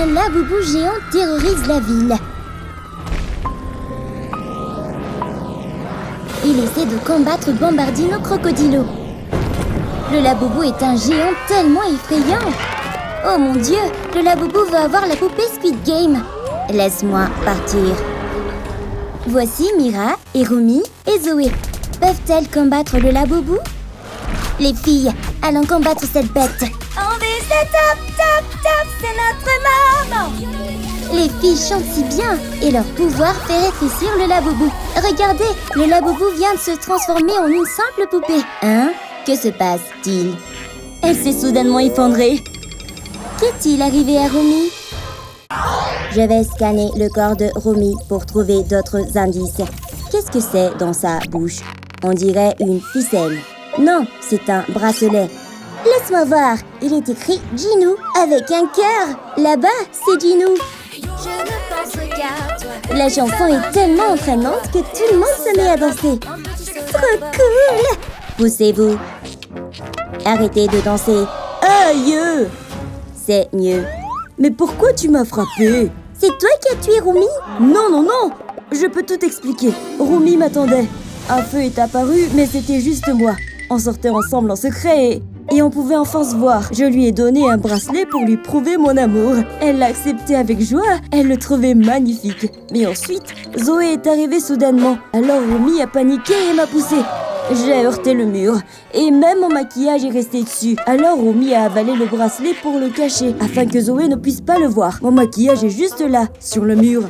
Un laboubou géant terrorise la ville. Il essaie de combattre Bombardino Crocodilo. Le laboubou est un géant tellement effrayant. Oh mon Dieu, le laboubou veut avoir la poupée Squid Game. Laisse-moi partir. Voici Mira, Hirumi et Zoé. Peuvent-elles combattre le laboubou? Les filles, allons combattre cette bête. On vise le top, top, top, c'est notre maman. Les filles chantent si bien et leur pouvoir fait rétrécir le laboubou. Regardez, le laboubou vient de se transformer en une simple poupée. Hein? Que se passe-t-il? Elle s'est soudainement effondrée. Qu'est-il arrivé à Rumi? Je vais scanner le corps de Rumi pour trouver d'autres indices. Qu'est-ce que c'est dans sa bouche? On dirait une ficelle. Non, c'est un bracelet. Laisse-moi voir, il est écrit Ginou avec un cœur. Là-bas, c'est Ginou. Je ne pense qu'à toi. La chanson est tellement entraînante que tout le monde se met à danser. Trop cool! Poussez-vous. Arrêtez de danser. Aïe! C'est mieux. Mais pourquoi tu m'as frappé? C'est toi qui as tué Rumi? Non, non, non! Je peux tout expliquer. Rumi m'attendait. Un feu est apparu, mais c'était juste moi. On sortait ensemble en secret et on pouvait enfin se voir. Je lui ai donné un bracelet pour lui prouver mon amour. Elle l'a accepté avec joie, elle le trouvait magnifique. Mais ensuite, Zoé est arrivée soudainement. Alors Rumi a paniqué et m'a poussé. J'ai heurté le mur et même mon maquillage est resté dessus. Alors Rumi a avalé le bracelet pour le cacher afin que Zoé ne puisse pas le voir. Mon maquillage est juste là, sur le mur.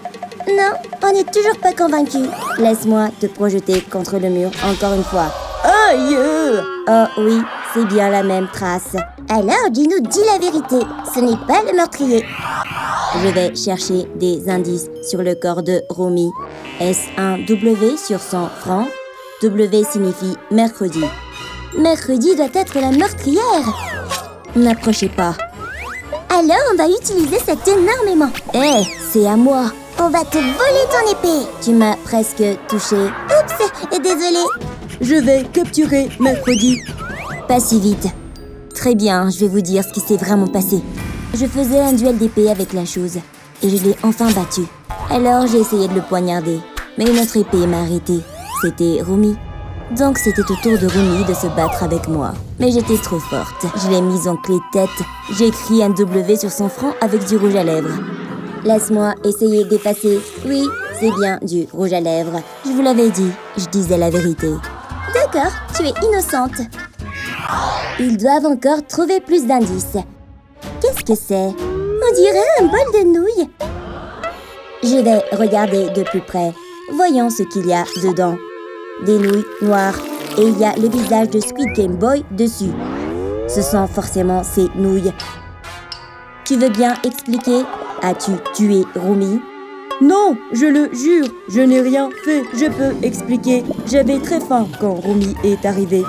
Non, on n'est toujours pas convaincus. Laisse-moi te projeter contre le mur encore une fois. Aïe! Oh oui, c'est bien la même trace. Alors, Ginou dit la vérité. Ce n'est pas le meurtrier. Je vais chercher des indices sur le corps de Rumi. Est-ce un W sur 100 francs? W signifie mercredi. Mercredi doit être la meurtrière. N'approchez pas. Alors, on va utiliser cette énormément. Hé, c'est à moi. On va te voler ton épée. Tu m'as presque touché. Oups, désolée. Je vais capturer mercredi. Pas si vite. Très bien, je vais vous dire ce qui s'est vraiment passé. Je faisais un duel d'épée avec la chose et je l'ai enfin battu. Alors j'ai essayé de le poignarder, mais une autre épée m'a arrêté. C'était Rumi. Donc c'était au tour de Rumi de se battre avec moi. Mais j'étais trop forte. Je l'ai mise en clé de tête. J'ai écrit un W sur son front avec du rouge à lèvres. Laisse-moi essayer d'effacer. Oui, c'est bien du rouge à lèvres. Je vous l'avais dit, je disais la vérité. D'accord, tu es innocente. Ils doivent encore trouver plus d'indices. Qu'est-ce que c'est? On dirait un bol de nouilles. Je vais regarder de plus près. Voyons ce qu'il y a dedans. Des nouilles noires. Et il y a le visage de Squid Game Boy dessus. Ce sont forcément ces nouilles. Tu veux bien expliquer? As-tu tué Rumi? Non, je le jure, je n'ai rien fait. Je peux expliquer. J'avais très faim quand Rumi est arrivée.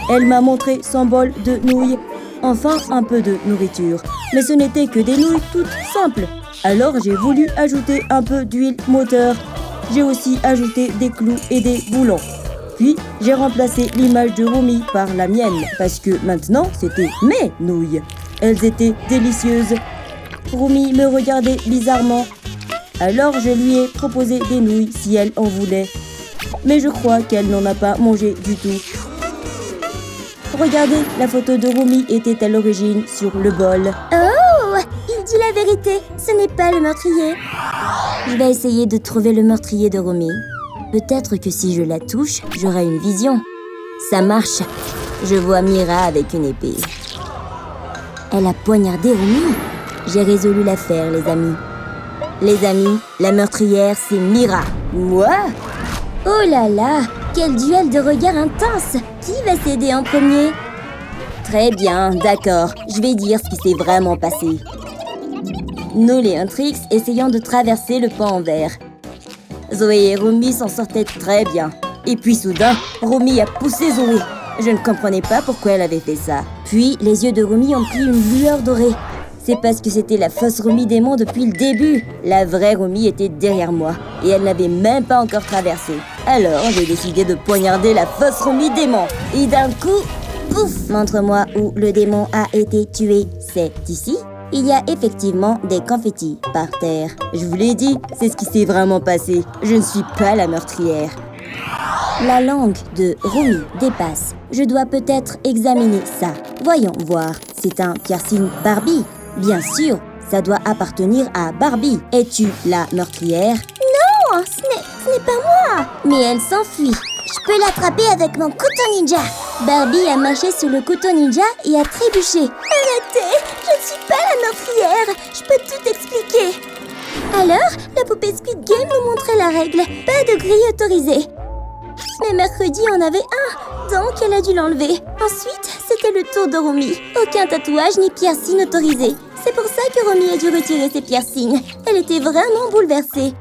Elle m'a montré son bol de nouilles. Enfin, un peu de nourriture. Mais ce n'était que des nouilles toutes simples. Alors j'ai voulu ajouter un peu d'huile moteur. J'ai aussi ajouté des clous et des boulons. Puis, j'ai remplacé l'image de Rumi par la mienne. Parce que maintenant, c'était mes nouilles. Elles étaient délicieuses. Rumi me regardait bizarrement. Alors je lui ai proposé des nouilles si elle en voulait. Mais je crois qu'elle n'en a pas mangé du tout. Regardez, la photo de Rumi était à l'origine sur le bol. Oh, il dit la vérité, ce n'est pas le meurtrier. Je vais essayer de trouver le meurtrier de Rumi. Peut-être que si je la touche, j'aurai une vision. Ça marche. Je vois Mira avec une épée. Elle a poignardé Rumi. J'ai résolu l'affaire, les amis. Les amis, la meurtrière, c'est Mira. Moi? Oh là là, quel duel de regards intense. Qui va céder en premier? Très bien, d'accord. Je vais dire ce qui s'est vraiment passé. Nous, les Huntrix, essayons de traverser le pont en verre. Zoé et Rumi s'en sortaient très bien. Et puis soudain, Rumi a poussé Zoé. Je ne comprenais pas pourquoi elle avait fait ça. Puis, les yeux de Rumi ont pris une lueur dorée. C'est parce que c'était la fausse Rumi démon depuis le début. La vraie Rumi était derrière moi et elle n'avait même pas encore traversé. Alors j'ai décidé de poignarder la fausse Rumi démon. Et d'un coup, pouf! Montre-moi où le démon a été tué. C'est ici? Il y a effectivement des confettis par terre. Je vous l'ai dit, c'est ce qui s'est vraiment passé. Je ne suis pas la meurtrière. La langue de Romy dépasse. Je dois peut-être examiner ça. Voyons voir. C'est un piercing Barbie. Bien sûr, ça doit appartenir à Barbie. Es-tu la meurtrière? Non, ce n'est pas moi. Mais elle s'enfuit. Je peux l'attraper avec mon couteau ninja. Barbie a marché sur le couteau ninja et a trébuché. Arrêtez, je ne suis pas la meurtrière. Je peux tout expliquer. Alors, la poupée Squid Game nous montrait la règle. Pas de grille autorisée. Mais mercredi, on avait un, donc elle a dû l'enlever. Ensuite, c'était le tour de Romy. Aucun tatouage ni piercing autorisé. C'est pour ça que Romy a dû retirer ses piercings. Elle était vraiment bouleversée.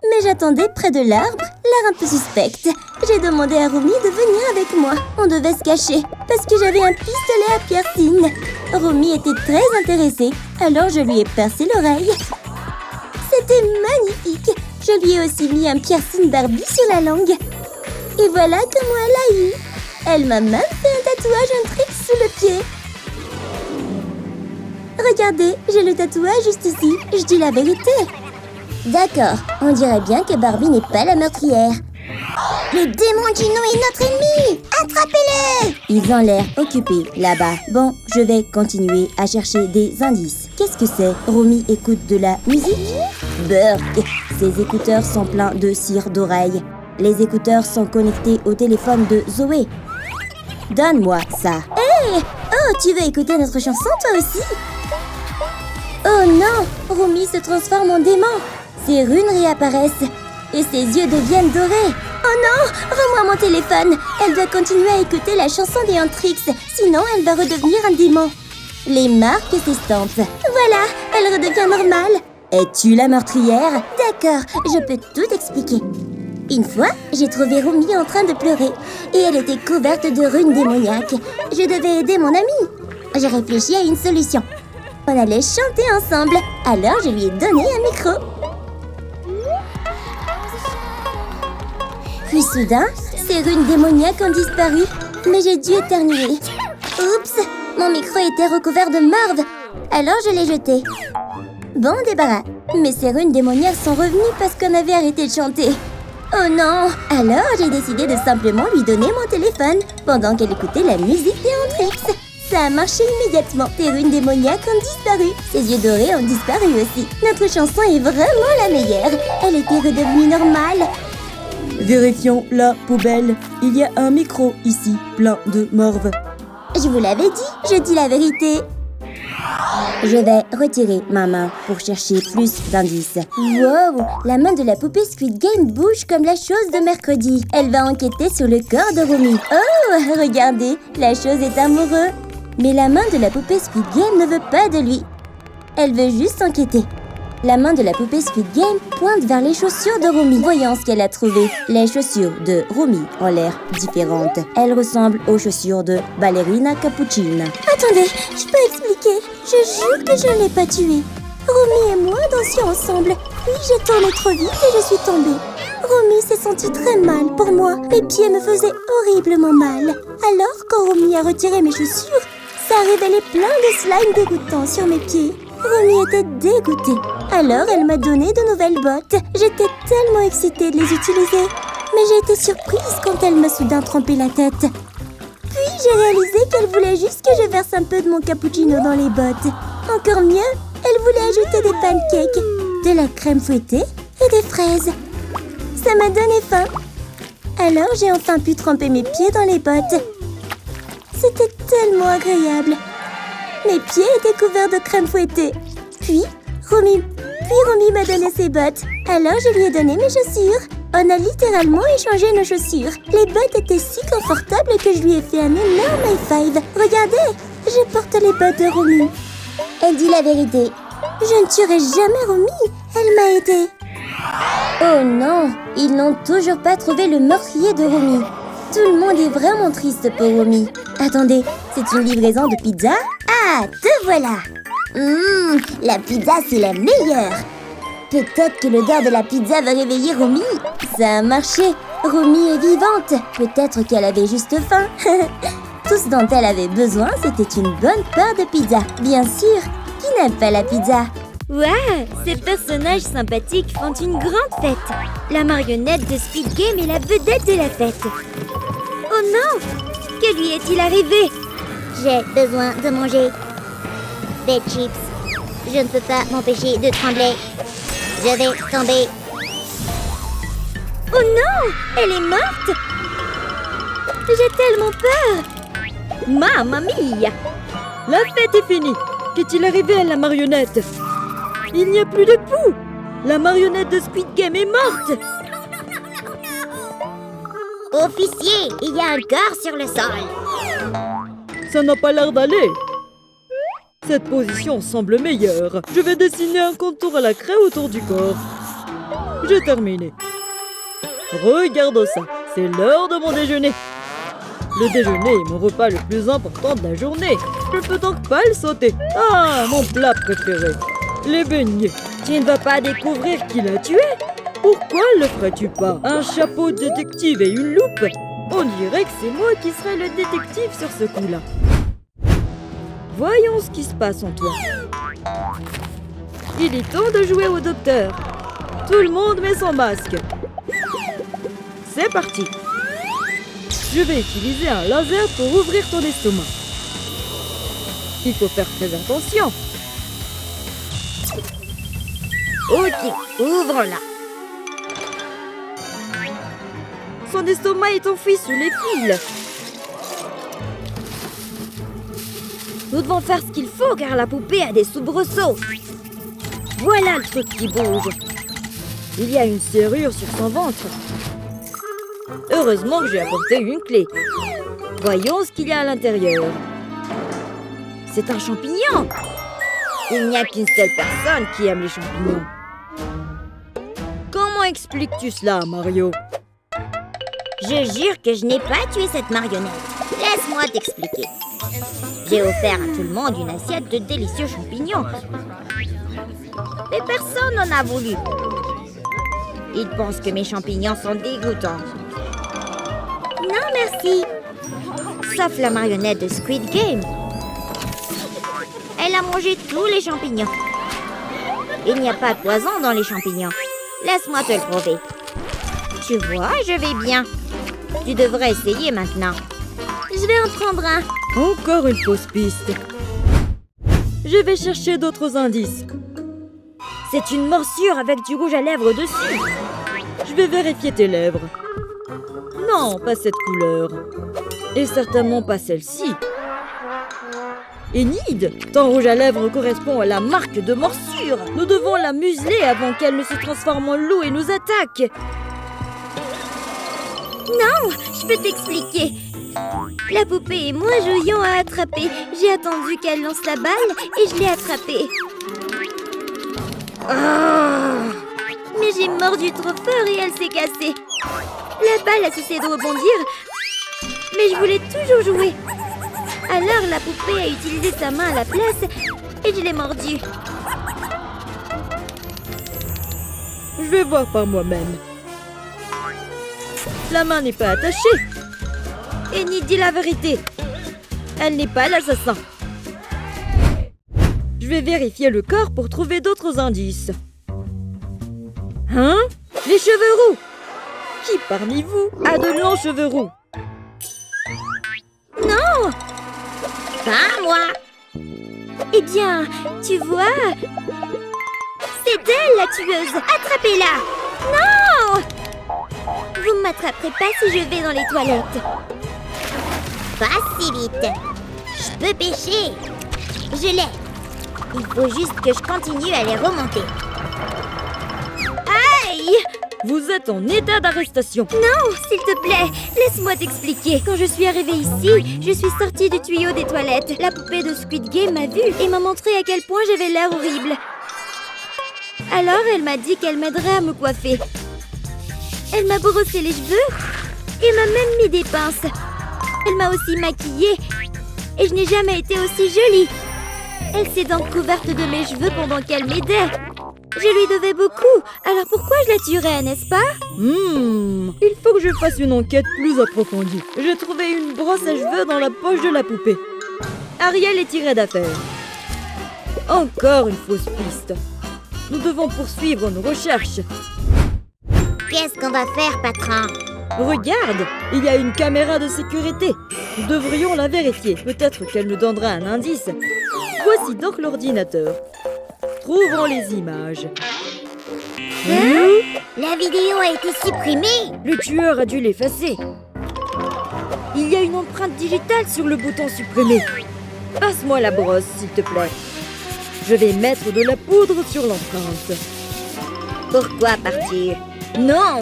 Mais j'attendais près de l'arbre, l'air un peu suspecte. J'ai demandé à Romy de venir avec moi. On devait se cacher, parce que j'avais un pistolet à piercing. Romy était très intéressée, alors je lui ai percé l'oreille. C'était magnifique. Je lui ai aussi mis un piercing Barbie sur la langue. Et voilà comment elle a eu. Elle m'a même fait un tatouage Huntrix sous le pied. Regardez, j'ai le tatouage juste ici. Je dis la vérité. D'accord, on dirait bien que Barbie n'est pas la meurtrière. Le démon Gino est notre ennemi! Attrapez-le! Ils ont l'air occupés là-bas. Bon, je vais continuer à chercher des indices. Qu'est-ce que c'est? Romy écoute de la musique? Burk! Ses écouteurs sont pleins de cire d'oreille. Les écouteurs sont connectés au téléphone de Zoé. Donne-moi ça. Hé! Oh, tu veux écouter notre chanson toi aussi? Oh non! Romy se transforme en démon. Ses runes réapparaissent et ses yeux deviennent dorés. Oh non! Rends-moi mon téléphone! Elle doit continuer à écouter la chanson des Huntrix, sinon elle va redevenir un démon. Les marques s'estampent. Voilà, elle redevient normale. Es-tu la meurtrière? D'accord, je peux tout expliquer. Une fois, j'ai trouvé Romy en train de pleurer et elle était couverte de runes démoniaques. Je devais aider mon amie. J'ai réfléchi à une solution. On allait chanter ensemble, alors je lui ai donné un micro. Puis soudain, ces runes démoniaques ont disparu, mais j'ai dû éternuer. Oups, mon micro était recouvert de marde, alors je l'ai jeté. Bon débarras, mais ces runes démoniaques sont revenues parce qu'on avait arrêté de chanter. Oh non! Alors j'ai décidé de simplement lui donner mon téléphone pendant qu'elle écoutait la musique des Huntrix. Ça a marché immédiatement. Tes runes démoniaques ont disparu. Ses yeux dorés ont disparu aussi. Notre chanson est vraiment la meilleure. Elle était redevenue normale. Vérifions la poubelle. Il y a un micro ici, plein de morve. Je vous l'avais dit, je dis la vérité. Je vais retirer ma main pour chercher plus d'indices. Wow! La main de la poupée Squid Game bouge comme la chose de mercredi. Elle va enquêter sur le corps de Romy. Oh! Regardez, la chose est amoureuse. Mais la main de la poupée Squid Game ne veut pas de lui. Elle veut juste enquêter. La main de la poupée Squid Game pointe vers les chaussures de Romy. Voyons ce qu'elle a trouvé. Les chaussures de Romy ont l'air différentes. Elles ressemblent aux chaussures de Ballerina Cappuccina. Attendez, je peux expliquer. Je jure que je ne l'ai pas tuée. Romy et moi dansions ensemble. Puis j'ai tourné trop vite et je suis tombée. Romy s'est sentie très mal pour moi. Mes pieds me faisaient horriblement mal. Alors, quand Romy a retiré mes chaussures, ça a révélé plein de slime dégoûtant sur mes pieds. Romy était dégoûtée. Alors, elle m'a donné de nouvelles bottes. J'étais tellement excitée de les utiliser. Mais j'ai été surprise quand elle m'a soudain trempé la tête. Puis, j'ai réalisé qu'elle voulait juste que je verse un peu de mon cappuccino dans les bottes. Encore mieux, elle voulait ajouter des pancakes, de la crème fouettée et des fraises. Ça m'a donné faim. Alors, j'ai enfin pu tremper mes pieds dans les bottes. C'était tellement agréable. Mes pieds étaient couverts de crème fouettée. Puis Romy m'a donné ses bottes. Alors je lui ai donné mes chaussures. On a littéralement échangé nos chaussures. Les bottes étaient si confortables que je lui ai fait un énorme high five. Regardez, je porte les bottes de Romy. Elle dit la vérité. Je ne tuerai jamais Romy. Elle m'a aidée. Oh non, ils n'ont toujours pas trouvé le meurtrier de Romy. Tout le monde est vraiment triste pour Romy. Attendez, c'est une livraison de pizza? Ah, te voilà! La pizza, c'est la meilleure! Peut-être que l'odeur de la pizza va réveiller Romy. Ça a marché. Romy est vivante. Peut-être qu'elle avait juste faim. Tout ce dont elle avait besoin, c'était une bonne part de pizza. Bien sûr, Qui n'aime pas la pizza? Ouais, ces personnages sympathiques font une grande fête. La marionnette de Squid Game est la vedette de la fête. Oh non! Que lui est-il arrivé? J'ai besoin de manger des chips. Je ne peux pas m'empêcher de trembler. Je vais tomber. Oh non! Elle est morte! J'ai tellement peur! Mamma mia! La fête est finie! Qu'est-il arrivé à la marionnette? Il n'y a plus de pouls! La marionnette de Squid Game est morte! Officier, il y a un corps sur le sol. Ça n'a pas l'air d'aller. Cette position semble meilleure. Je vais dessiner un contour à la craie autour du corps. J'ai terminé. Regarde ça, c'est l'heure de mon déjeuner. Le déjeuner est mon repas le plus important de la journée. Je ne peux donc pas le sauter. Ah, mon plat préféré. Les beignets. Tu ne vas pas découvrir qui l'a tué? Pourquoi le ferais-tu pas? Un chapeau de détective et une loupe? On dirait que c'est moi qui serais le détective sur ce coup-là. Voyons ce qui se passe en toi. Il est temps de jouer au docteur. Tout le monde met son masque. C'est parti. Je vais utiliser un laser pour ouvrir ton estomac. Il faut faire très attention. Ok, ouvre-la. Son estomac est enfoui sous les fils. Nous devons faire ce qu'il faut car la poupée a des soubresauts. Voilà le truc qui bouge. Il y a une serrure sur son ventre. Heureusement que j'ai apporté une clé. Voyons ce qu'il y a à l'intérieur. C'est un champignon. Il n'y a qu'une seule personne qui aime les champignons. Comment expliques-tu cela, Mario? Je jure que je n'ai pas tué cette marionnette. Laisse-moi t'expliquer. J'ai offert à tout le monde une assiette de délicieux champignons. Mais personne n'en a voulu. Ils pensent que mes champignons sont dégoûtants. Non, merci. Sauf la marionnette de Squid Game. Elle a mangé tous les champignons. Il n'y a pas de poison dans les champignons. Laisse-moi te le prouver. Tu vois, je vais bien. Tu devrais essayer maintenant. Je vais en prendre un. Encore une fausse piste. Je vais chercher d'autres indices. C'est une morsure avec du rouge à lèvres dessus. Je vais vérifier tes lèvres. Non, pas cette couleur. Et certainement pas celle-ci. Enid, ton rouge à lèvres correspond à la marque de morsure. Nous devons la museler avant qu'elle ne se transforme en loup et nous attaque. Non, je peux t'expliquer. La poupée et moi jouions à attraper. J'ai attendu qu'elle lance la balle et je l'ai attrapée. Mais j'ai mordu trop fort et elle s'est cassée. La balle a cessé de rebondir, mais je voulais toujours jouer. Alors la poupée a utilisé sa main à la place et je l'ai mordue. Je vais voir par moi-même. La main n'est pas attachée. Enid dit la vérité. Elle n'est pas l'assassin. Je vais vérifier le corps pour trouver d'autres indices. Hein? Les cheveux roux! Qui parmi vous a de longs cheveux roux? Non! Pas moi! Eh bien, tu vois... C'est elle la tueuse! Attrapez-la! Non! Vous ne m'attraperez pas si je vais dans les toilettes. Pas si vite. Je peux pêcher. Je l'ai. Il faut juste que je continue à les remonter. Aïe! Vous êtes en état d'arrestation. Non, s'il te plaît, laisse-moi t'expliquer. Quand je suis arrivée ici, je suis sortie du tuyau des toilettes. La poupée de Squid Game m'a vue et m'a montré à quel point j'avais l'air horrible. Alors, elle m'a dit qu'elle m'aiderait à me coiffer. Elle m'a brossé les cheveux et m'a même mis des pinces. Elle m'a aussi maquillée et je n'ai jamais été aussi jolie. Elle s'est donc couverte de mes cheveux pendant qu'elle m'aidait. Je lui devais beaucoup, alors pourquoi je la tuerais, n'est-ce pas? Il faut que je fasse une enquête plus approfondie. J'ai trouvé une brosse à cheveux dans la poche de la poupée. Ariel est tirée d'affaire. Encore une fausse piste. Nous devons poursuivre nos recherches. Qu'est-ce qu'on va faire, patron? Regarde, il y a une caméra de sécurité. Nous devrions la vérifier. Peut-être qu'elle nous donnera un indice. Voici donc l'ordinateur. Trouvons les images. La vidéo a été supprimée. Le tueur a dû l'effacer. Il y a une empreinte digitale sur le bouton supprimer. Passe-moi la brosse, s'il te plaît. Je vais mettre de la poudre sur l'empreinte. Pourquoi partir? Non!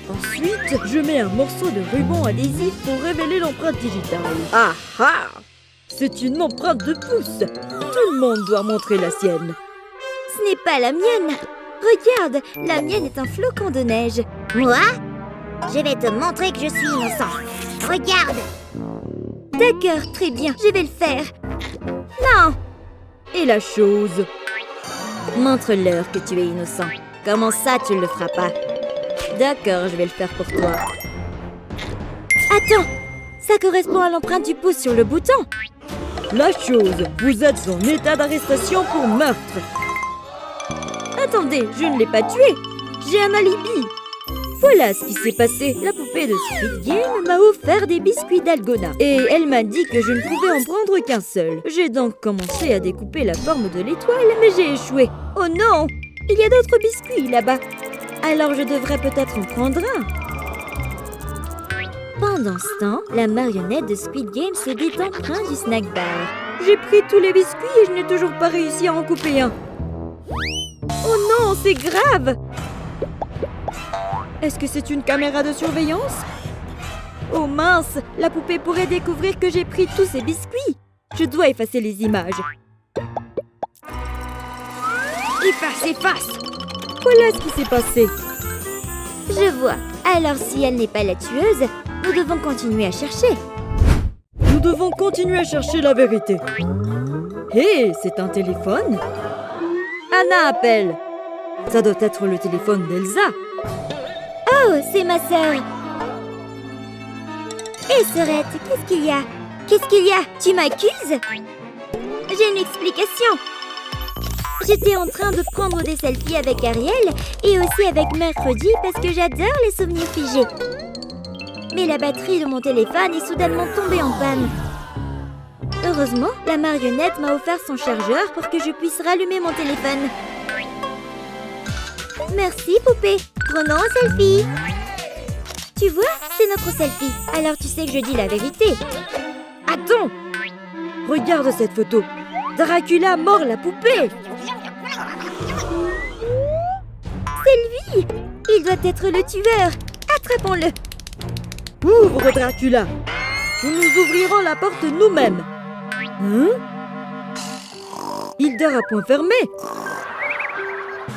Ensuite, je mets un morceau de ruban adhésif pour révéler l'empreinte digitale. Ah ah! C'est une empreinte de pouce. Tout le monde doit montrer la sienne. Ce n'est pas la mienne. Regarde, la mienne est un flocon de neige. Moi? Je vais te montrer que je suis innocent. Regarde! D'accord, très bien, je vais le faire. Non! Et la chose? Montre-leur que tu es innocent. Comment ça, tu ne le feras pas? D'accord, je vais le faire pour toi. Attends! Ça correspond à l'empreinte du pouce sur le bouton. La chose, vous êtes en état d'arrestation pour meurtre. Attendez, je ne l'ai pas tué. J'ai un alibi. Voilà ce qui s'est passé. La poupée de Squid Game m'a offert des biscuits d'Algona. Et elle m'a dit que je ne pouvais en prendre qu'un seul. J'ai donc commencé à découper la forme de l'étoile, mais j'ai échoué. Oh non! Il y a d'autres biscuits là-bas. Alors je devrais peut-être en prendre un. Pendant ce temps, la marionnette de Squid Game se détend près du snack bar. J'ai pris tous les biscuits et je n'ai toujours pas réussi à en couper un. Oh non, c'est grave! Est-ce que c'est une caméra de surveillance? Oh mince, la poupée pourrait découvrir que j'ai pris tous ces biscuits. Je dois effacer les images. Efface! Voilà ce qui s'est passé. Je vois. Alors si elle n'est pas la tueuse, nous devons continuer à chercher. Nous devons continuer à chercher la vérité. Hé, c'est un téléphone? Anna appelle. Ça doit être le téléphone d'Elsa. Oh, c'est ma sœur. Hé, sœurette, qu'est-ce qu'il y a? Qu'est-ce qu'il y a? Tu m'accuses? J'ai une explication. J'étais en train de prendre des selfies avec Ariel et aussi avec Mercredi parce que j'adore les souvenirs figés. Mais la batterie de mon téléphone est soudainement tombée en panne. Heureusement, la marionnette m'a offert son chargeur pour que je puisse rallumer mon téléphone. Merci, poupée. Prenons un selfie. Tu vois, c'est notre selfie. Alors tu sais que je dis la vérité. Attends! Regarde cette photo. Dracula mord la poupée. C'est lui! Il doit être le tueur. Attrapons-le. Ouvre, Dracula. Nous nous ouvrirons la porte nous-mêmes. Hein? Il dort à point fermé.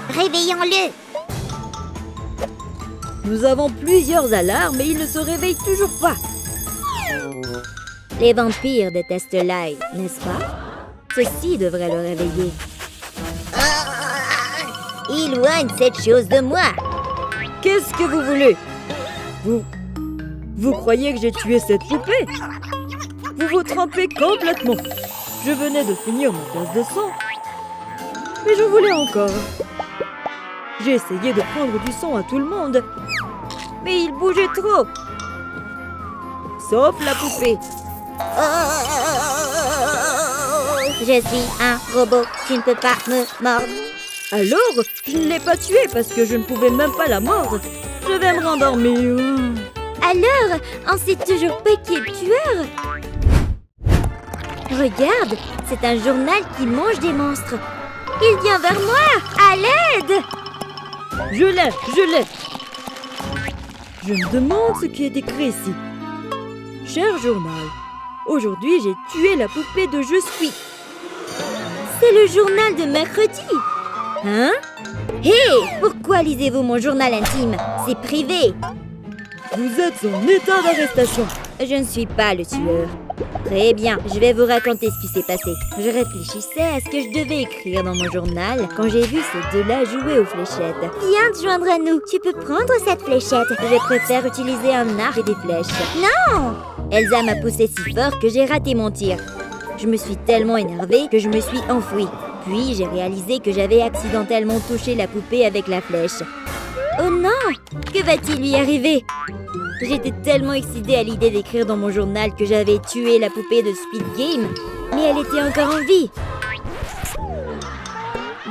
Réveillons-le. Nous avons plusieurs alarmes et il ne se réveille toujours pas. Les vampires détestent l'ail, n'est-ce pas? Ceci devrait le réveiller. Éloigne cette chose de moi. Qu'est-ce que vous voulez? Vous croyez que j'ai tué cette poupée? Vous vous trompez complètement. Je venais de finir mon tasse de sang. Mais je voulais encore. J'ai essayé de prendre du sang à tout le monde. Mais il bougeait trop. Sauf la poupée. Je suis un robot. Tu ne peux pas me mordre. Alors, je ne l'ai pas tuée parce que je ne pouvais même pas la mordre. Je vais me rendormir. Alors, on sait toujours pas qui est le tueur. Regarde, c'est un journal qui mange des monstres. Il vient vers moi. À l'aide! Je l'ai. Je me demande ce qui est écrit ici. Cher journal, aujourd'hui j'ai tué la poupée de Je suis. C'est le journal de mercredi. Hein? Hé! Pourquoi lisez-vous mon journal intime? C'est privé. Vous êtes en état d'arrestation. Je ne suis pas le tueur. Très bien, je vais vous raconter ce qui s'est passé. Je réfléchissais à ce que je devais écrire dans mon journal quand j'ai vu ces deux-là jouer aux fléchettes. Viens te joindre à nous. Tu peux prendre cette fléchette. Je préfère utiliser un arc et des flèches. Non! Elsa m'a poussé si fort que j'ai raté mon tir. Je me suis tellement énervée que je me suis enfuie. Puis j'ai réalisé que j'avais accidentellement touché la poupée avec la flèche. Oh non! Que va-t-il lui arriver? J'étais tellement excitée à l'idée d'écrire dans mon journal que j'avais tué la poupée de Squid Game, mais elle était encore en vie.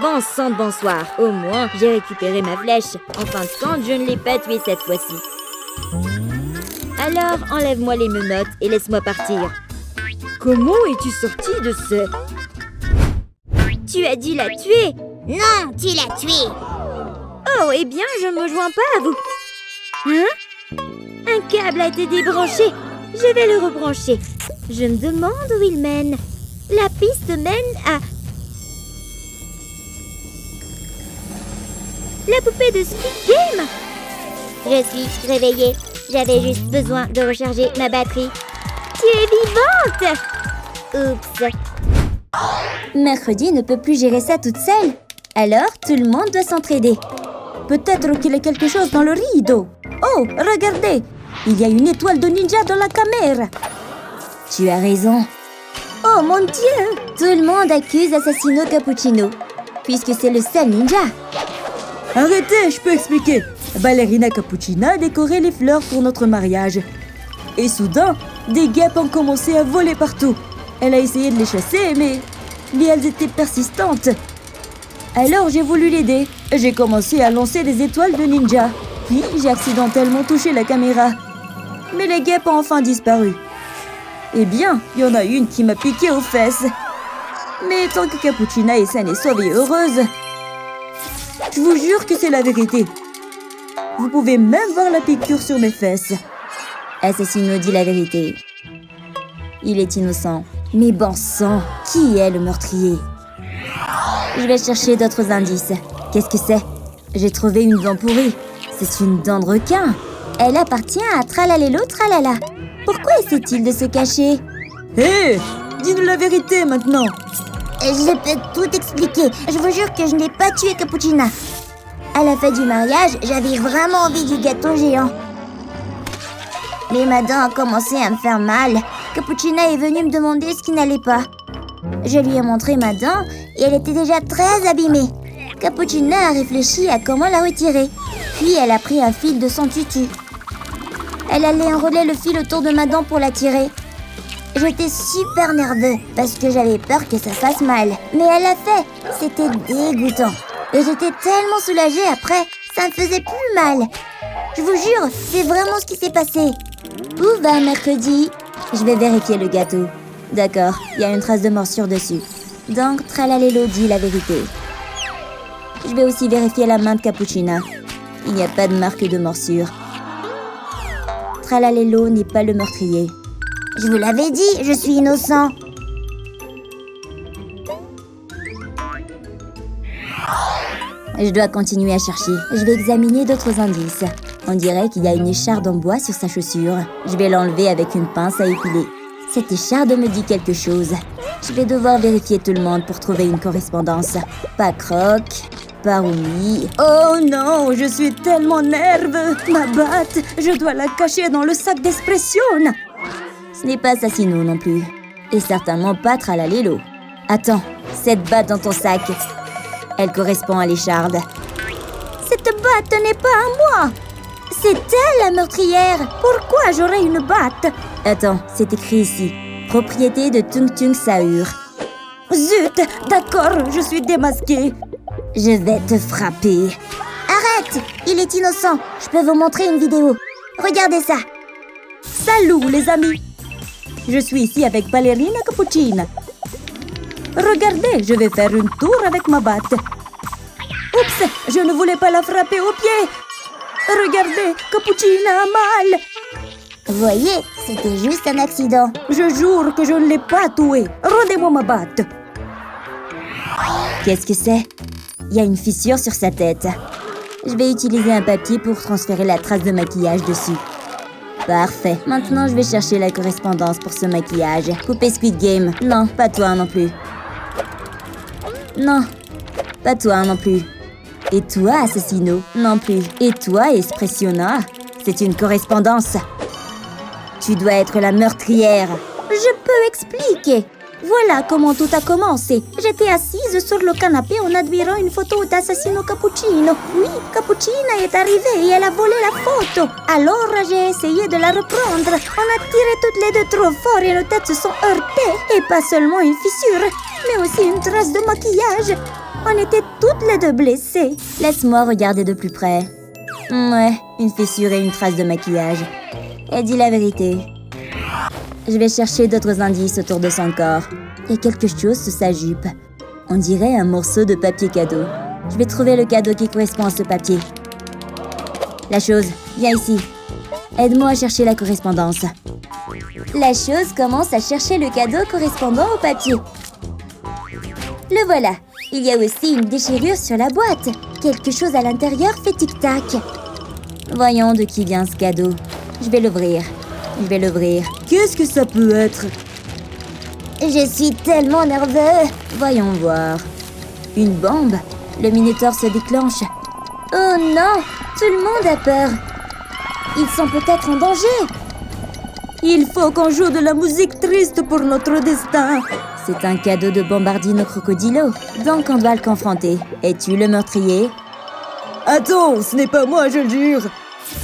Bon sang de bonsoir, au moins j'ai récupéré ma flèche. En fin de compte, je ne l'ai pas tuée cette fois-ci. Alors, enlève-moi les menottes et laisse-moi partir. Comment es-tu sortie de ce... Tu as dû la tuer. Non, tu l'as tué. Oh, eh bien, je ne me joins pas à vous. Hein? Un câble a été débranché. Je vais le rebrancher. Je me demande où il mène. La piste mène à... La poupée de Squid Game. Je suis réveillée. J'avais juste besoin de recharger ma batterie. Tu es vivante. Oups. Mercredi ne peut plus gérer ça toute seule. Alors, tout le monde doit s'entraider. Peut-être qu'il y a quelque chose dans le rideau. Oh, regardez! Il y a une étoile de ninja dans la caméra. Tu as raison. Oh mon Dieu! Tout le monde accuse Assassino Cappuccino, puisque c'est le seul ninja. Arrêtez, je peux expliquer. Ballerina Cappuccina a décoré les fleurs pour notre mariage. Et soudain, des guêpes ont commencé à voler partout. Elle a essayé de les chasser, mais elles étaient persistantes. Alors j'ai voulu l'aider. J'ai commencé à lancer des étoiles de ninja. Puis j'ai accidentellement touché la caméra. Mais les guêpes ont enfin disparu. Eh bien, il y en a une qui m'a piqué aux fesses. Mais tant que Cappuccina est saine et sauve et heureuse, je vous jure que c'est la vérité. Vous pouvez même voir la piqûre sur mes fesses. Assassino dit la vérité. Il est innocent. Mais bon sang, qui est le meurtrier? Je vais chercher d'autres indices. Qu'est-ce que c'est? J'ai trouvé une dent pourrie. C'est une dent de requin. Elle appartient à Tralalélo Tralala. Pourquoi essaie-t-il de se cacher? Hé! Dis-nous la vérité maintenant. Je peux tout expliquer. Je vous jure que je n'ai pas tué Cappuccina. À la fête du mariage, j'avais vraiment envie du gâteau géant. Mais ma dent a commencé à me faire mal. Cappuccina est venue me demander ce qui n'allait pas. Je lui ai montré ma dent et elle était déjà très abîmée. Cappuccina a réfléchi à comment la retirer. Puis elle a pris un fil de son tutu. Elle allait enrouler le fil autour de ma dent pour la tirer. J'étais super nerveux parce que j'avais peur que ça fasse mal. Mais elle l'a fait. C'était dégoûtant. Et j'étais tellement soulagée après. Ça me faisait plus mal. Je vous jure, c'est vraiment ce qui s'est passé. Où va Mercredi? Je vais vérifier le gâteau. D'accord, il y a une trace de morsure dessus. Donc, Tralalélo dit la vérité. Je vais aussi vérifier la main de Cappuccina. Il n'y a pas de marque de morsure. Tralalélo n'est pas le meurtrier. Je vous l'avais dit, je suis innocent. Je dois continuer à chercher. Je vais examiner d'autres indices. On dirait qu'il y a une écharde en bois sur sa chaussure. Je vais l'enlever avec une pince à épiler. Cette écharde me dit quelque chose. Je vais devoir vérifier tout le monde pour trouver une correspondance. Pas Croc, pas Rumi. Oh non, je suis tellement nerveux. Ma batte, je dois la cacher dans le sac d'expression. Ce n'est pas Assassino non plus. Et certainement pas Tralalélo. Attends, cette batte dans ton sac. Elle correspond à l'écharde. Cette batte n'est pas à moi. C'est elle la meurtrière. Pourquoi j'aurais une batte? Attends, c'est écrit ici. Propriété de Tung Tung Sahur. Zut, d'accord, je suis démasquée. Je vais te frapper. Arrête, il est innocent. Je peux vous montrer une vidéo. Regardez ça. Salut les amis. Je suis ici avec Ballerina Cappuccina. Regardez, je vais faire une tour avec ma batte. Oups, je ne voulais pas la frapper au pied. Regardez, Cappuccina a mal. Voyez, c'était juste un accident. Je jure que je ne l'ai pas tué. Rendez-moi ma batte. Qu'est-ce que c'est? Il y a une fissure sur sa tête. Je vais utiliser un papier pour transférer la trace de maquillage dessus. Parfait. Maintenant, je vais chercher la correspondance pour ce maquillage. Poupée Squid Game. Non, pas toi non plus. Non, pas toi non plus. Et toi, Assassino? Non plus. Et toi, Espressiona? C'est une correspondance. Tu dois être la meurtrière. Je peux expliquer. Voilà comment tout a commencé. J'étais assise sur le canapé en admirant une photo d'Assassino Cappuccino. Oui, Cappuccina est arrivée et elle a volé la photo. Alors j'ai essayé de la reprendre. On a tiré toutes les deux trop fort et nos têtes se sont heurtées. Et pas seulement une fissure, mais aussi une trace de maquillage. On était toutes les deux blessées. Laisse-moi regarder de plus près. Ouais, une fissure et une trace de maquillage. Elle dit la vérité. Je vais chercher d'autres indices autour de son corps. Il y a quelque chose sous sa jupe. On dirait un morceau de papier cadeau. Je vais trouver le cadeau qui correspond à ce papier. La chose, viens ici. Aide-moi à chercher la correspondance. La chose commence à chercher le cadeau correspondant au papier. Le voilà. Il y a aussi une déchirure sur la boîte. Quelque chose à l'intérieur fait tic-tac. Voyons de qui vient ce cadeau. Je vais l'ouvrir. Qu'est-ce que ça peut être? Je suis tellement nerveux. Voyons voir. Une bombe. Le Minotaure se déclenche. Oh non! Tout le monde a peur. Ils sont peut-être en danger. Il faut qu'on joue de la musique triste pour notre destin. C'est un cadeau de Bombardino Crocodilo. Donc on doit le confronter. Es-tu le meurtrier? Attends, ce n'est pas moi, je le jure.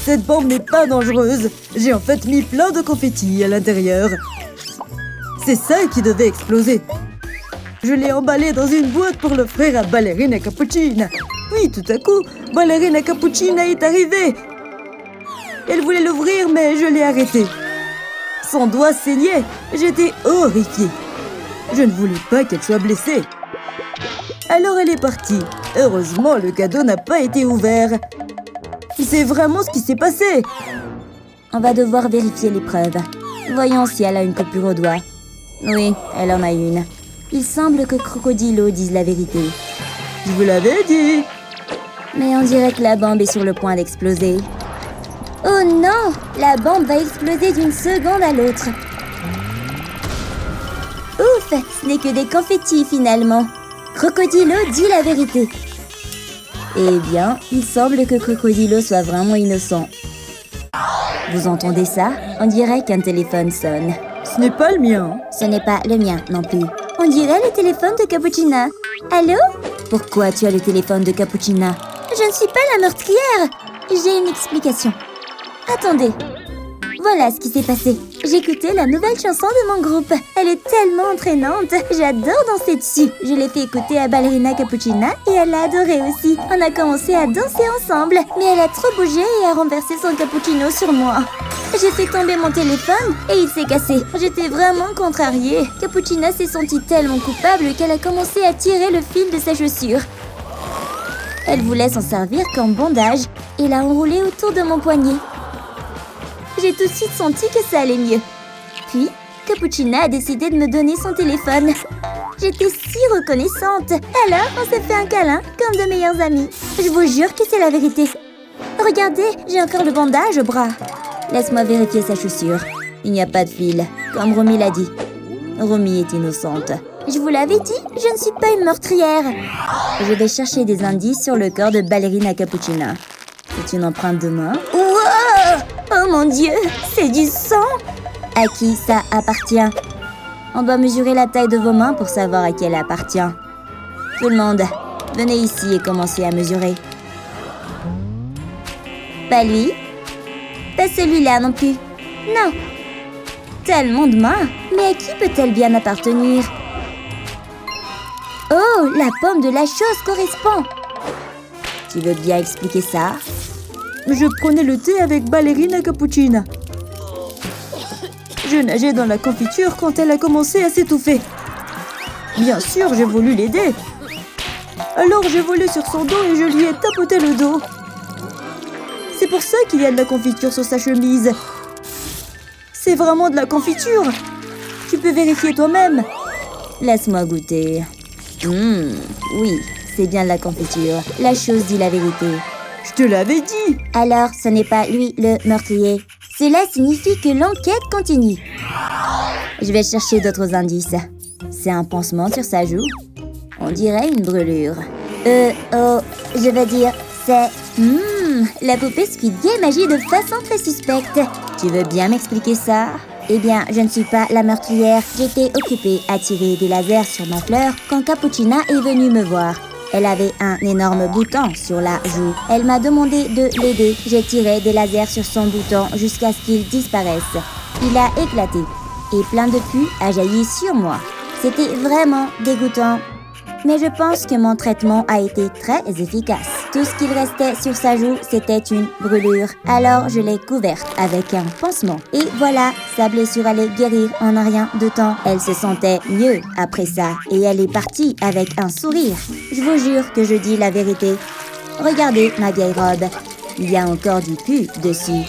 Cette bombe n'est pas dangereuse. J'ai en fait mis plein de confettis à l'intérieur. C'est ça qui devait exploser. Je l'ai emballé dans une boîte pour l'offrir à Ballerina Cappuccina. Puis tout à coup, Ballerina Cappuccina est arrivée. Elle voulait l'ouvrir, mais je l'ai arrêtée. Son doigt saignait. J'étais horrifiée. Je ne voulais pas qu'elle soit blessée. Alors elle est partie. Heureusement, le cadeau n'a pas été ouvert. C'est vraiment ce qui s'est passé. On va devoir vérifier les preuves. Voyons si elle a une coupure au doigt. Oui, elle en a une. Il semble que Crocodilo dise la vérité. Je vous l'avais dit. Mais on dirait que la bombe est sur le point d'exploser. Oh non! La bombe va exploser d'une seconde à l'autre. Ouf! Ce n'est que des confettis finalement. Crocodilo dit la vérité. Eh bien, il semble que Crocodilo soit vraiment innocent. Vous entendez ça? On dirait qu'un téléphone sonne. Ce n'est pas le mien. Ce n'est pas le mien non plus. On dirait le téléphone de Cappuccina. Allô? Pourquoi tu as le téléphone de Cappuccina? Je ne suis pas la meurtrière. J'ai une explication. Attendez. Voilà ce qui s'est passé. J'écoutais la nouvelle chanson de mon groupe. Elle est tellement entraînante. J'adore danser dessus. Je l'ai fait écouter à Ballerina Cappuccina et elle a adoré aussi. On a commencé à danser ensemble. Mais elle a trop bougé et a renversé son cappuccino sur moi. J'ai fait tomber mon téléphone et il s'est cassé. J'étais vraiment contrariée. Cappuccina s'est sentie tellement coupable qu'elle a commencé à tirer le fil de sa chaussure. Elle voulait s'en servir comme bandage et l'a enroulé autour de mon poignet. J'ai tout de suite senti que ça allait mieux. Puis, Cappuccina a décidé de me donner son téléphone. J'étais si reconnaissante. Alors, on s'est fait un câlin, comme de meilleurs amis. Je vous jure que c'est la vérité. Regardez, j'ai encore le bandage au bras. Laisse-moi vérifier sa chaussure. Il n'y a pas de fil, comme Romy l'a dit. Romy est innocente. Je vous l'avais dit, je ne suis pas une meurtrière. Je vais chercher des indices sur le corps de Ballerina Cappuccina. C'est une empreinte de main. Wow! Oh mon Dieu, c'est du sang! À qui ça appartient? On doit mesurer la taille de vos mains pour savoir à qui elle appartient. Tout le monde, venez ici et commencez à mesurer. Pas lui. Pas celui-là non plus. Non. Tellement de mains. Mais à qui peut-elle bien appartenir? Oh, la pomme de la chose correspond. Tu veux bien expliquer ça? Je prenais le thé avec Ballerina Cappuccina. Je nageais dans la confiture quand elle a commencé à s'étouffer. Bien sûr, j'ai voulu l'aider. Alors j'ai volé sur son dos et je lui ai tapoté le dos. C'est pour ça qu'il y a de la confiture sur sa chemise. C'est vraiment de la confiture. Tu peux vérifier toi-même. Laisse-moi goûter. Oui, c'est bien de la confiture. La chose dit la vérité. Je te l'avais dit. Alors, ce n'est pas lui le meurtrier. Cela signifie que l'enquête continue. Je vais chercher d'autres indices. C'est un pansement sur sa joue. On dirait une brûlure. Je veux dire, c'est... la poupée Squid Game agit de façon très suspecte. Tu veux bien m'expliquer ça? Eh bien, je ne suis pas la meurtrière. J'étais occupée à tirer des lasers sur ma fleur quand Capuchina est venue me voir. Elle avait un énorme bouton sur la joue. Elle m'a demandé de l'aider. J'ai tiré des lasers sur son bouton jusqu'à ce qu'il disparaisse. Il a éclaté et plein de pluie a jailli sur moi. C'était vraiment dégoûtant. Mais je pense que mon traitement a été très efficace. Tout ce qu'il restait sur sa joue, c'était une brûlure. Alors je l'ai couverte avec un pansement. Et voilà, sa blessure allait guérir en un rien de temps. Elle se sentait mieux après ça et elle est partie avec un sourire. Je vous jure que je dis la vérité. Regardez ma vieille robe. Il y a encore du pu dessus.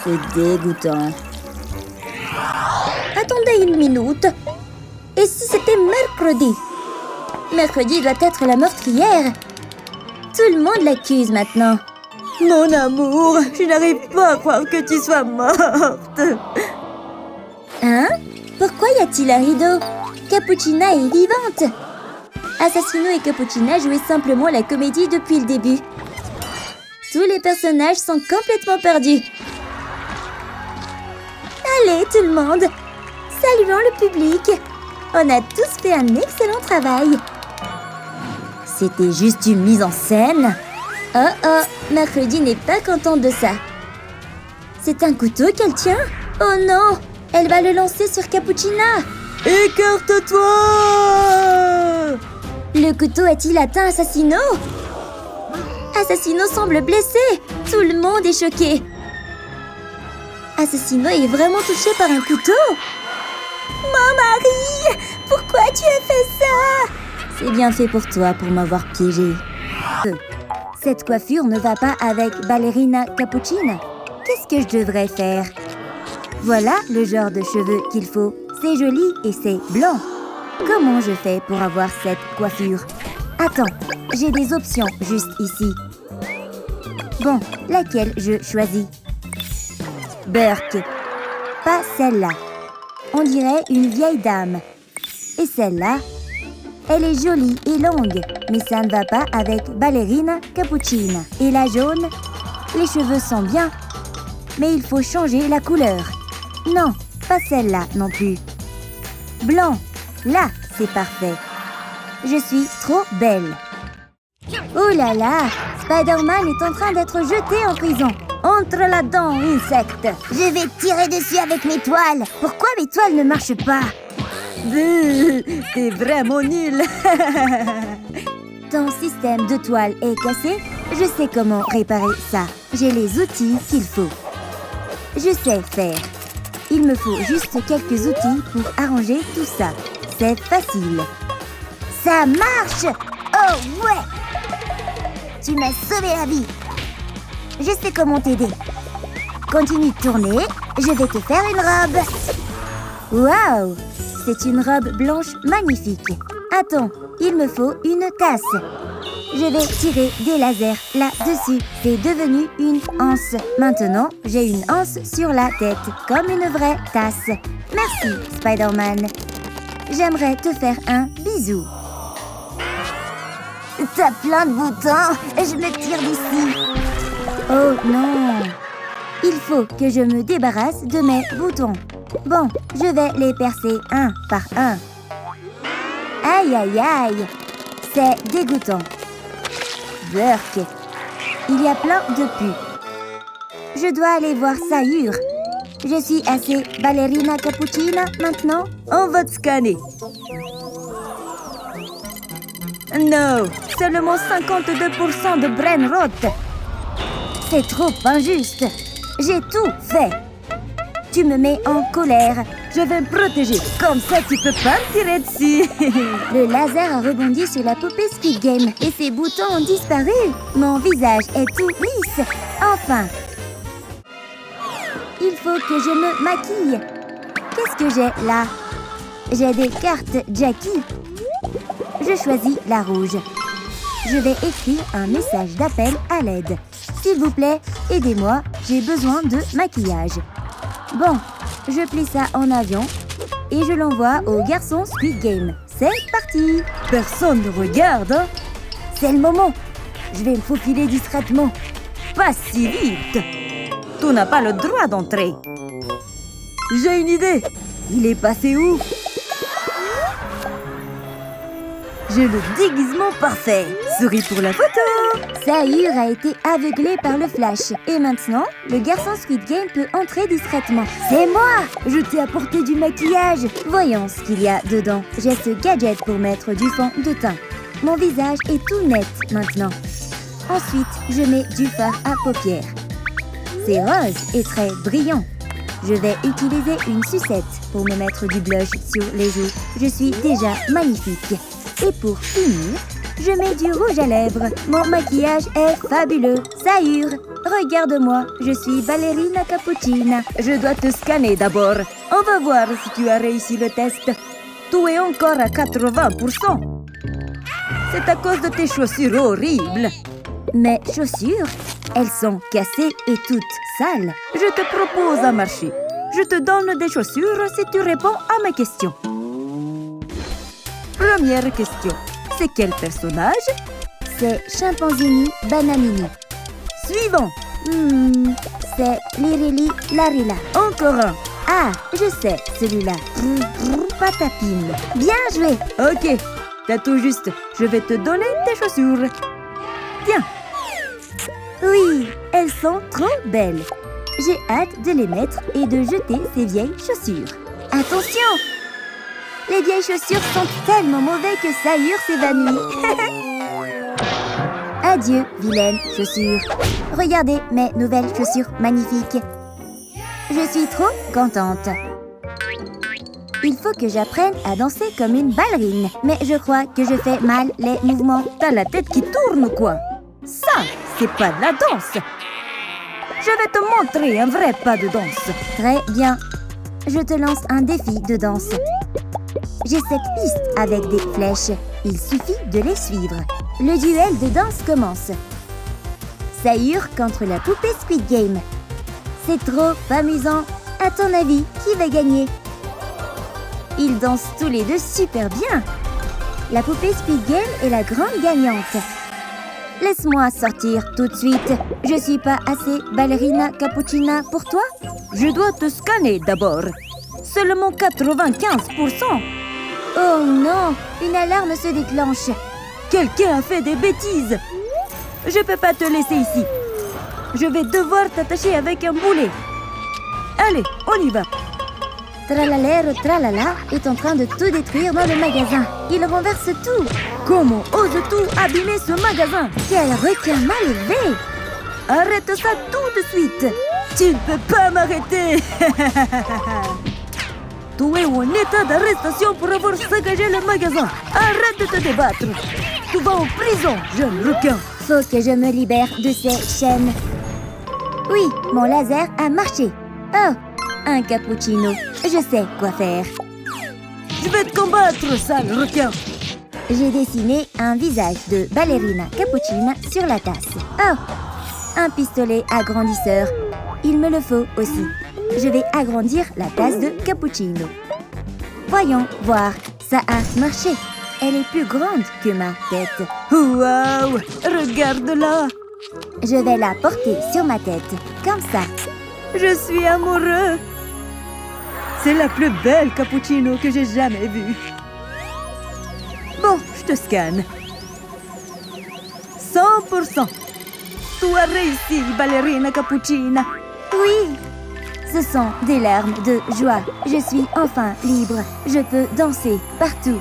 C'est dégoûtant. Attendez une minute. Et si c'était mercredi? Mercredi doit être la meurtrière. Tout le monde l'accuse maintenant. Mon amour, je n'arrive pas à croire que tu sois morte. Hein? Pourquoi y a-t-il un rideau? Capuchina est vivante. Assassino et Capuchina jouaient simplement la comédie depuis le début. Tous les personnages sont complètement perdus. Allez, tout le monde, saluons le public. On a tous fait un excellent travail. C'était juste une mise en scène. Oh, Mercredi n'est pas contente de ça. C'est un couteau qu'elle tient? Oh non, elle va le lancer sur Capuchina. Écarte-toi! Le couteau a-t-il atteint Assassino? Assassino semble blessé. Tout le monde est choqué. Assassino est vraiment touché par un couteau. Mon mari, pourquoi tu as fait ça? C'est bien fait pour toi pour m'avoir piégé. Cette coiffure ne va pas avec Ballerina Capuchina. Qu'est-ce que je devrais faire? Voilà le genre de cheveux qu'il faut. C'est joli et c'est blanc. Comment je fais pour avoir cette coiffure? Attends, j'ai des options juste ici. Bon, laquelle je choisis? Burke. Pas celle-là. On dirait une vieille dame. Et celle-là? Elle est jolie et longue, mais ça ne va pas avec Ballerina Capuchina. Et la jaune? Les cheveux sont bien, mais il faut changer la couleur. Non, pas celle-là non plus. Blanc, là, c'est parfait. Je suis trop belle. Oh là là, Spider-Man est en train d'être jeté en prison. Entre là-dedans, insecte. Je vais tirer dessus avec mes toiles. Pourquoi mes toiles ne marchent pas? T'es vraiment nul. Ton système de toile est cassé? Je sais comment réparer ça. J'ai les outils qu'il faut. Je sais faire. Il me faut juste quelques outils pour arranger tout ça. C'est facile. Ça marche! Oh ouais! Tu m'as sauvé la vie. Je sais comment t'aider. Continue de tourner. Je vais te faire une robe. Waouh! C'est une robe blanche magnifique. Attends, il me faut une tasse. Je vais tirer des lasers là-dessus. C'est devenu une anse. Maintenant, j'ai une anse sur la tête, comme une vraie tasse. Merci, Spider-Man. J'aimerais te faire un bisou. T'as plein de boutons. Je me tire d'ici. Oh non! Il faut que je me débarrasse de mes boutons. Bon, je vais les percer un par un. Aïe, aïe, aïe! C'est dégoûtant. Burke, il y a plein de pu. Je dois aller voir Sayur. Je suis assez Ballerina Capuchina maintenant. On va te scanner. Non, seulement 52% de brain rot. C'est trop injuste. J'ai tout fait. Tu me mets en colère. Je vais me protéger. Comme ça, tu peux pas me tirer dessus. Le laser a rebondi sur la poupée Squid Game et ses boutons ont disparu. Mon visage est tout lisse. Enfin. Il faut que je me maquille. Qu'est-ce que j'ai là? J'ai des cartes Jackie. Je choisis la rouge. Je vais écrire un message d'appel à l'aide. S'il vous plaît, aidez-moi, j'ai besoin de maquillage. Bon, je plie ça en avion et je l'envoie au garçon Squid Game. C'est parti! Personne ne regarde, hein? C'est le moment. Je vais me faufiler discrètement. Pas si vite. Tu n'as pas le droit d'entrer. J'ai une idée. Il est passé où? J'ai le déguisement parfait. Souris pour la photo. Sahur a été aveuglé par le flash. Et maintenant, le garçon Squid Game peut entrer discrètement. C'est moi! Je t'ai apporté du maquillage. Voyons ce qu'il y a dedans. J'ai ce gadget pour mettre du fond de teint. Mon visage est tout net maintenant. Ensuite, je mets du fard à paupières. C'est rose et très brillant. Je vais utiliser une sucette pour me mettre du blush sur les joues. Je suis déjà magnifique. Et pour finir, je mets du rouge à lèvres. Mon maquillage est fabuleux. Sahur, regarde-moi. Je suis ballerina cappuccina. Je dois te scanner d'abord. On va voir si tu as réussi le test. Tu es encore à 80%. C'est à cause de tes chaussures horribles. Mes chaussures, elles sont cassées et toutes sales. Je te propose un marché. Je te donne des chaussures si tu réponds à mes questions. Première question. C'est quel personnage? C'est Chimpanzini Bananini. Suivant. C'est Lirili Larila. Encore un. Ah, je sais, celui-là. Patapine. Bien joué. Ok, t'as tout juste. Je vais te donner tes chaussures. Tiens. Oui, elles sont trop belles. J'ai hâte de les mettre et de jeter ces vieilles chaussures. Attention! Les vieilles chaussures sont tellement mauvais que Sahur s'évanouit. Adieu, vilaine chaussures. Regardez mes nouvelles chaussures magnifiques. Je suis trop contente. Il faut que j'apprenne à danser comme une ballerine. Mais je crois que je fais mal les mouvements. T'as la tête qui tourne ou quoi? Ça, c'est pas de la danse. Je vais te montrer un vrai pas de danse. Très bien. Je te lance un défi de danse. J'ai cette piste avec des flèches. Il suffit de les suivre. Le duel de danse commence. Sahur contre la poupée Squid Game. C'est trop amusant. À ton avis, qui va gagner? Ils dansent tous les deux super bien. La poupée Squid Game est la grande gagnante. Laisse-moi sortir tout de suite. Je suis pas assez ballerina cappuccina pour toi? Je dois te scanner d'abord. Seulement 95%. Oh non, une alarme se déclenche. Quelqu'un a fait des bêtises. Je peux pas te laisser ici. Je vais devoir t'attacher avec un boulet. Allez, on y va. Tralalero Tralala est en train de tout détruire dans le magasin. Il renverse tout. Comment oses-tu abîmer ce magasin? Quel requin mal élevé! Arrête ça tout de suite. Tu ne peux pas m'arrêter. Tu es en état d'arrestation pour avoir saccagé le magasin. Arrête de te débattre. Tu vas en prison, jeune requin. Faut que je me libère de ces chaînes. Oui, mon laser a marché. Oh, un cappuccino. Je sais quoi faire. Je vais te combattre, sale requin. J'ai dessiné un visage de ballerina cappuccina sur la tasse. Oh, un pistolet agrandisseur. Il me le faut aussi. Je vais agrandir la tasse de cappuccino. Voyons voir, ça a marché. Elle est plus grande que ma tête. Waouh, regarde-la. Je vais la porter sur ma tête, comme ça. Je suis amoureux. C'est la plus belle cappuccino que j'ai jamais vue. Bon, je te scanne. 100%. Tu as réussi, ballerina cappuccina. Oui, ce sont des larmes de joie. Je suis enfin libre. Je peux danser partout.